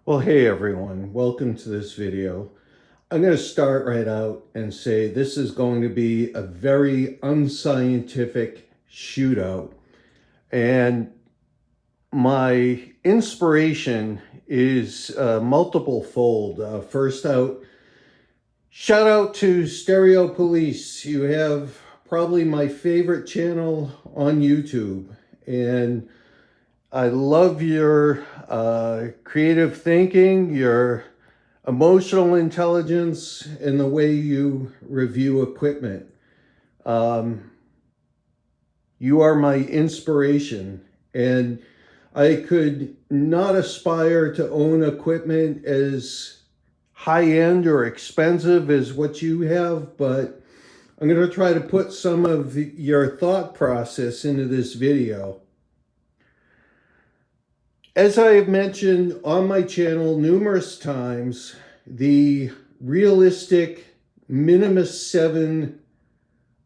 Well, hey everyone, welcome to this video. I'm going to start right out and say this is going to be a very unscientific shootout. And my inspiration is multiple fold. First out, shout out to Stereopolice. You have probably my favorite channel on YouTube. And I love your creative thinking, your emotional intelligence, and the way you review equipment. You are my inspiration, and I could not aspire to own equipment as high-end or expensive as what you have, but I'm going to try to put some of your thought process into this video. As I have mentioned on my channel numerous times, the realistic Minimus 7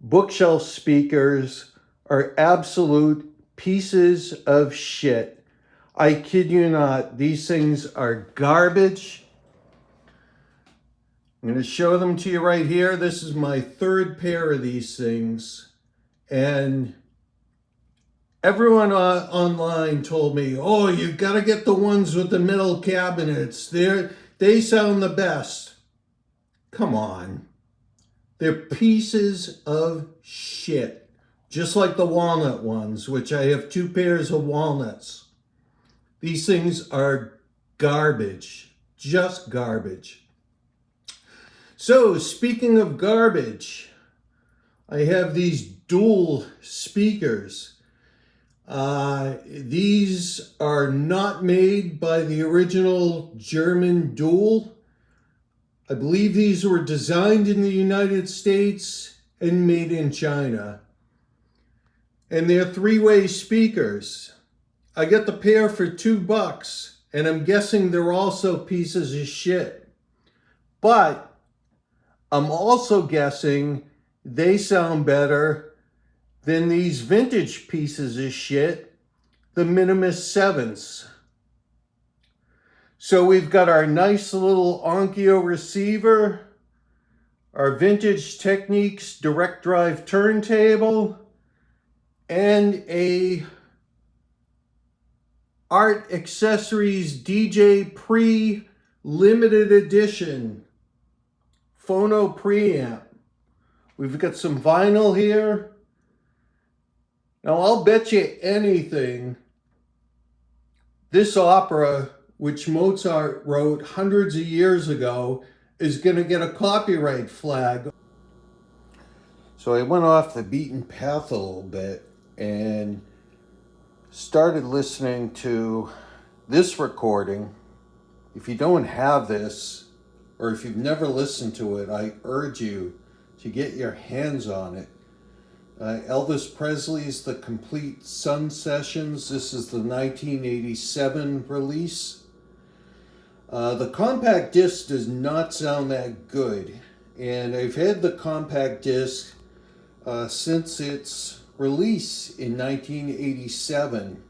bookshelf speakers are absolute pieces of shit. I kid you not, these things are garbage. I'm going to show them to you right here. This is my third pair of these things, and everyone online told me, oh, you got to get the ones with the middle cabinets. They sound the best. Come on. They're pieces of shit. Just like the walnut ones, which I have 2 pairs of walnuts. These things are garbage. Just garbage. So, speaking of garbage, I have these dual speakers. These are not made by the original German dual. I believe these were designed in the United States and made in China. And they're 3-way speakers. I got the pair for $2, and I'm guessing they're also pieces of shit. But I'm also guessing they sound better than these vintage pieces of shit, the Minimus 7s. So we've got our nice little Onkyo receiver, our Vintage Techniques direct drive turntable, and a Art Accessories DJ Pre limited edition phono preamp. We've got some vinyl here. Now, I'll bet you anything, this opera, which Mozart wrote hundreds of years ago, is going to get a copyright flag. So I went off the beaten path a little bit and started listening to this recording. If you don't have this, or if you've never listened to it, I urge you to get your hands on it. Elvis Presley's The Complete Sun Sessions. This is the 1987 release. The compact disc does not sound that good, and I've had the compact disc since its release in 1987.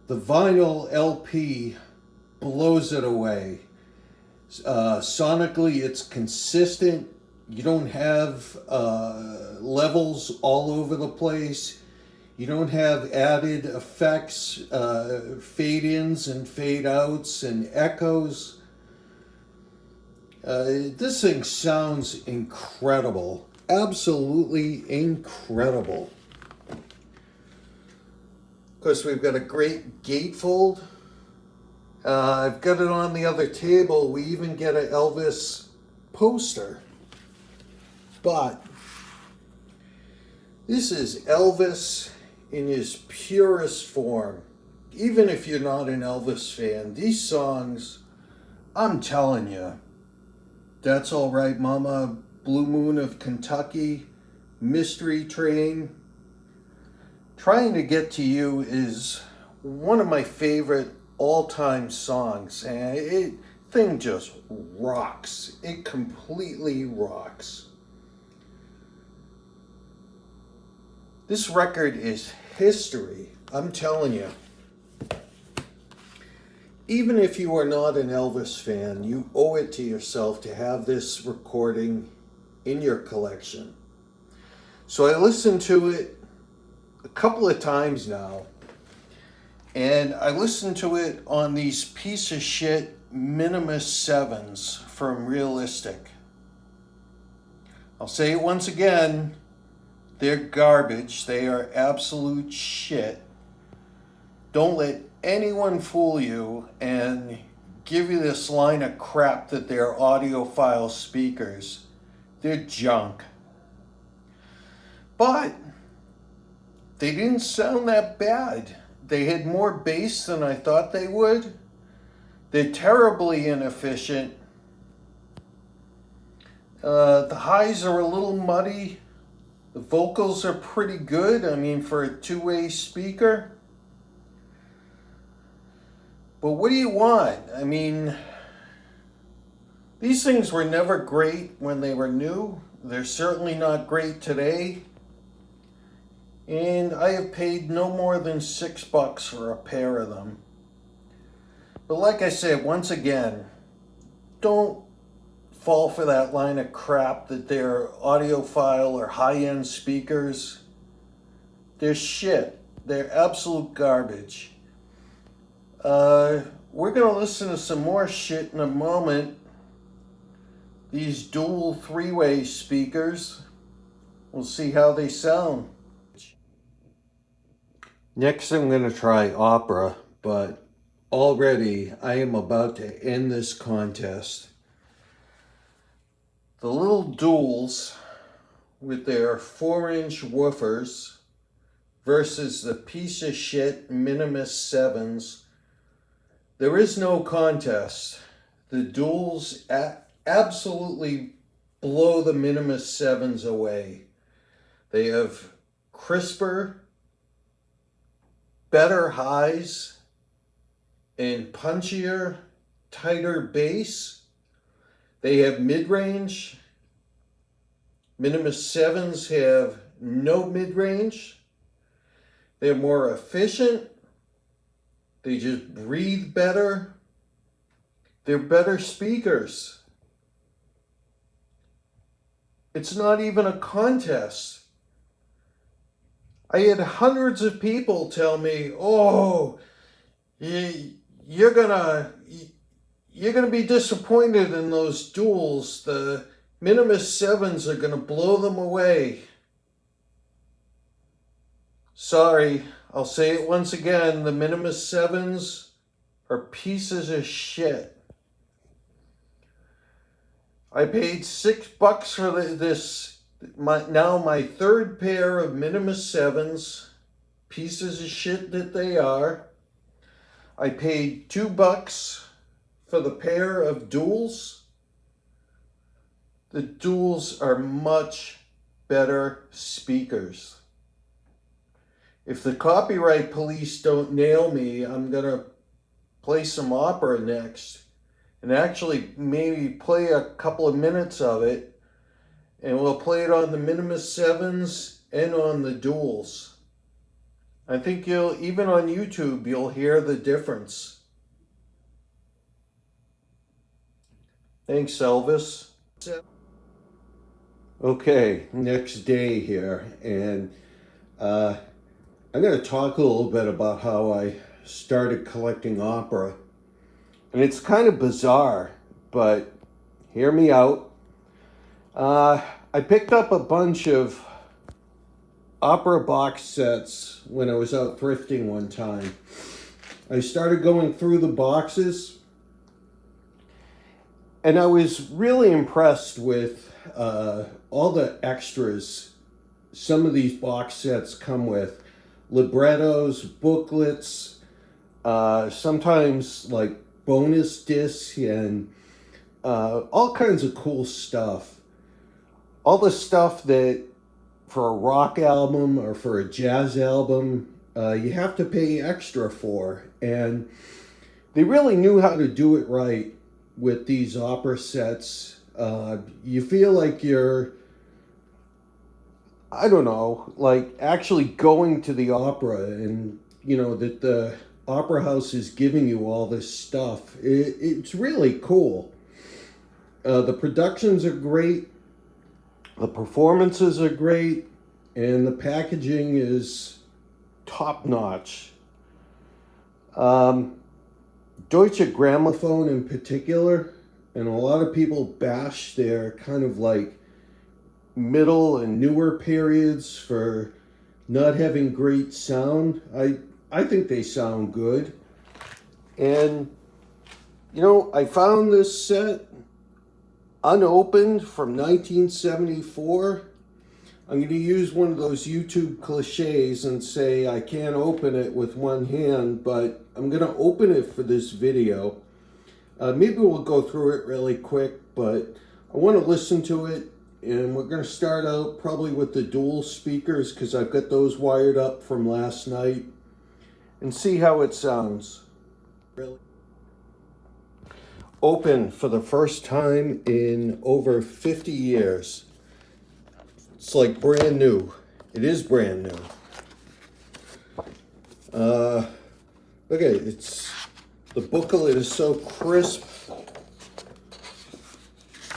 The vinyl LP blows it away. Sonically, it's consistent. You don't have levels all over the place. You don't have added effects, fade-ins and fade-outs and echoes. This thing sounds incredible. Absolutely incredible. Of course, we've got a great gatefold. I've got it on the other table. We even get an Elvis poster. But this is Elvis in his purest form. Even if you're not an Elvis fan, these songs, I'm telling you, That's All Right Mama, Blue Moon of Kentucky, Mystery Train, Trying to Get to You is one of my favorite all-time songs, and it thing just rocks. It completely rocks. This record is history, I'm telling you. even if you are not an Elvis fan, you owe it to yourself to have this recording in your collection. So I listened to it a couple of times now, and I listened to it on these piece of shit Minimus 7s from Realistic. I'll say it once again, they're garbage. They are absolute shit. Don't let anyone fool you and give you this line of crap that they're audiophile speakers. They're junk. But they didn't sound that bad. They had more bass than I thought they would. They're terribly inefficient. The highs are a little muddy. The vocals are pretty good. I mean, for a two-way speaker. But what do you want? I mean, these things were never great when they were new. They're certainly not great today. And I have paid no more than $6 for a pair of them. But like I said, once again, don't fall for that line of crap that they're audiophile or high-end speakers. They're shit. They're absolute garbage. We're going to listen to some more shit in a moment. These dual three-way speakers. We'll see how they sound. Next I'm going to try opera, but already I am about to end this contest. The little duals with their 4-inch woofers versus the piece of shit Minimus 7s. There is no contest. The duals absolutely blow the Minimus 7s away. They have crisper, better highs, and punchier, tighter bass. They have mid-range. Minimus 7s have no mid-range. They're more efficient. They just breathe better. They're better speakers. It's not even a contest. I had hundreds of people tell me, "Oh, you're gonna be disappointed in those duals. The Minimus 7s are gonna blow them away." Sorry, I'll say it once again. The Minimus 7s are pieces of shit. I paid $6 for this. My third pair of Minimus 7s, pieces of shit that they are. I paid $2 for the pair of duals. The duals are much better speakers. If the copyright police don't nail me, I'm gonna play some opera next and actually maybe play a couple of minutes of it, and we'll play it on the Minimus 7s and on the duals. I think even on YouTube, you'll hear the difference. Thanks, Elvis. Okay, next day here, and I'm going to talk a little bit about how I started collecting opera. And it's kind of bizarre, but hear me out. I picked up a bunch of opera box sets when I was out thrifting one time. I started going through the boxes, and I was really impressed with all the extras some of these box sets come with. Librettos, booklets, sometimes like bonus discs, and all kinds of cool stuff. All the stuff that for a rock album or for a jazz album, you have to pay extra for. And they really knew how to do it right with these opera sets. You feel like you're, I don't know, like actually going to the opera, and you know that the Opera House is giving you all this stuff. It's really cool. The productions are great, the performances are great, and the packaging is top-notch. Deutsche Grammophon in particular, and a lot of people bash their kind of like middle and newer periods for not having great sound. I think they sound good. And, you know, I found this set unopened from 1974. I'm going to use one of those YouTube cliches and say I can't open it with one hand, but I'm going to open it for this video. Maybe we'll go through it really quick, but I want to listen to it. And we're going to start out probably with the dual speakers because I've got those wired up from last night, and see how it sounds. Really open for the first time in over 50 years. It's like brand new. It is brand new. Look at it. The booklet is so crisp.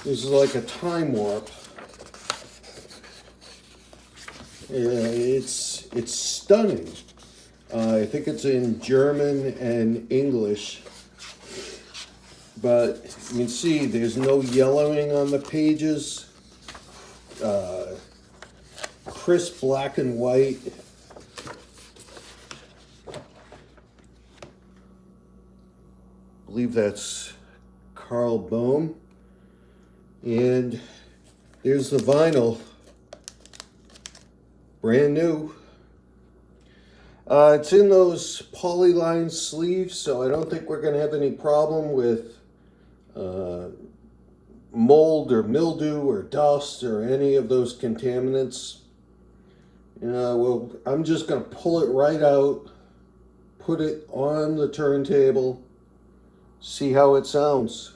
This is like a time warp. It's stunning. I think it's in German and English, but you can see there's no yellowing on the pages. Crisp black and white. I believe that's Carl Bohm. And there's the vinyl. Brand new. It's in those polyline sleeves, so I don't think we're going to have any problem with mold or mildew or dust or any of those contaminants. Well, I'm just going to pull it right out, put it on the turntable, see how it sounds.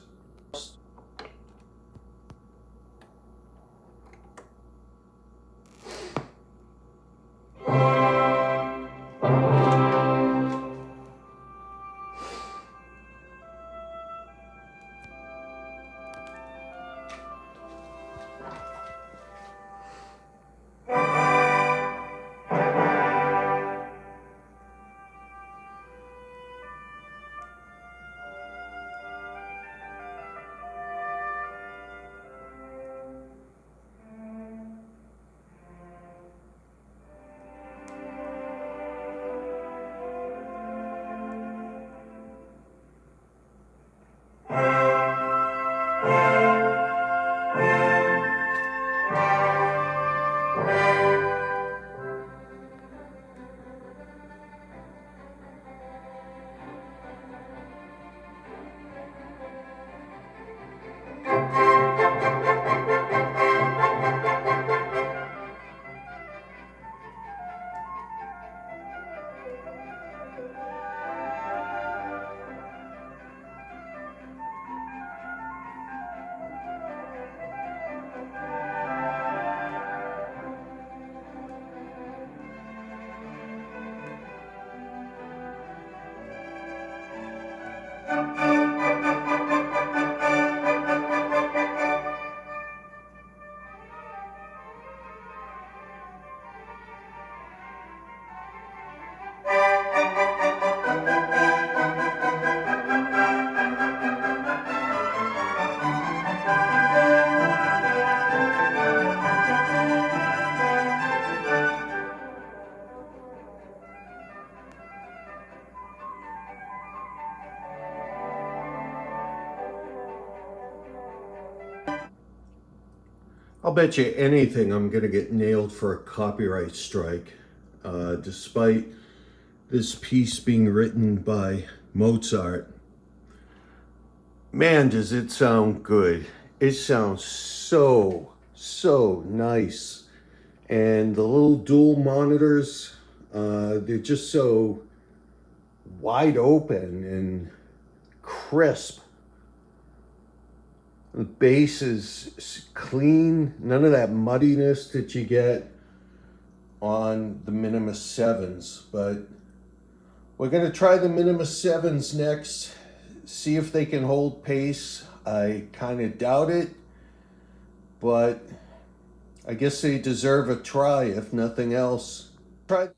I'll bet you anything I'm going to get nailed for a copyright strike, despite this piece being written by Mozart. Man, does it sound good. It sounds so nice. And the little dual monitors, they're just so wide open and crisp. The bass is clean, none of that muddiness that you get on the Minimus 7s, but We're going to try the Minimus 7s next, see if they can hold pace. I kind of doubt it, but I guess they deserve a try if nothing else. Try.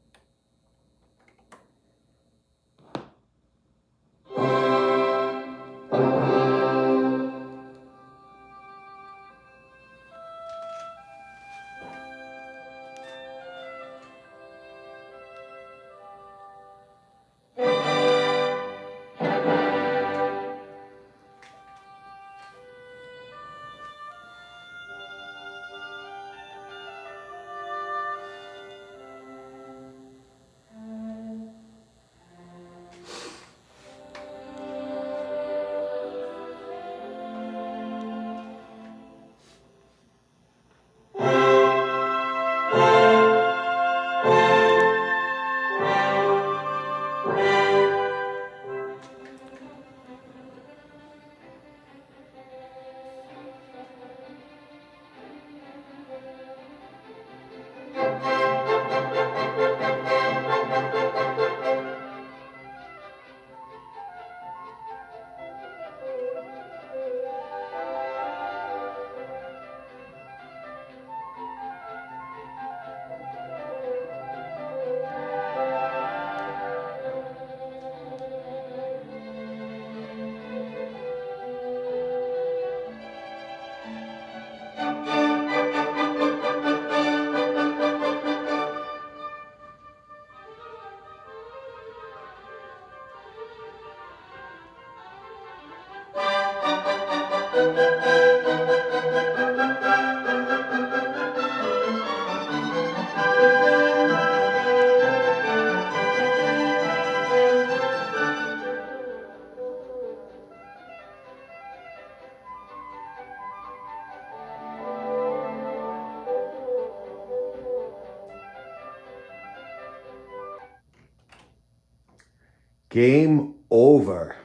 Game over.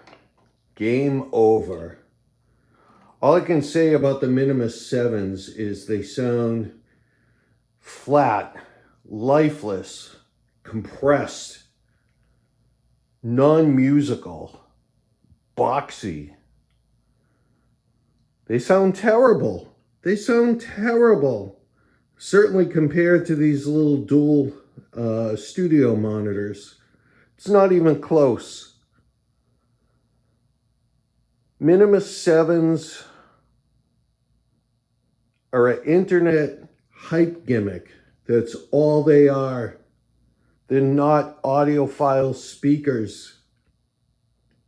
Game over. All I can say about the Minimus 7s is they sound flat, lifeless, compressed, non-musical, boxy. They sound terrible. They sound terrible. Certainly compared to these little dual studio monitors. It's not even close. Minimus 7s are an internet hype gimmick. That's all they are. They're not audiophile speakers.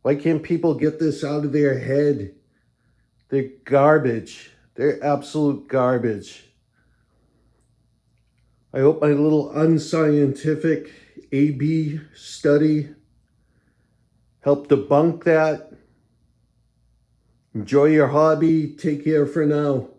Why can't people get this out of their head? They're garbage. They're absolute garbage. I hope my little unscientific A/B study helped debunk that. Enjoy your hobby. Take care for now.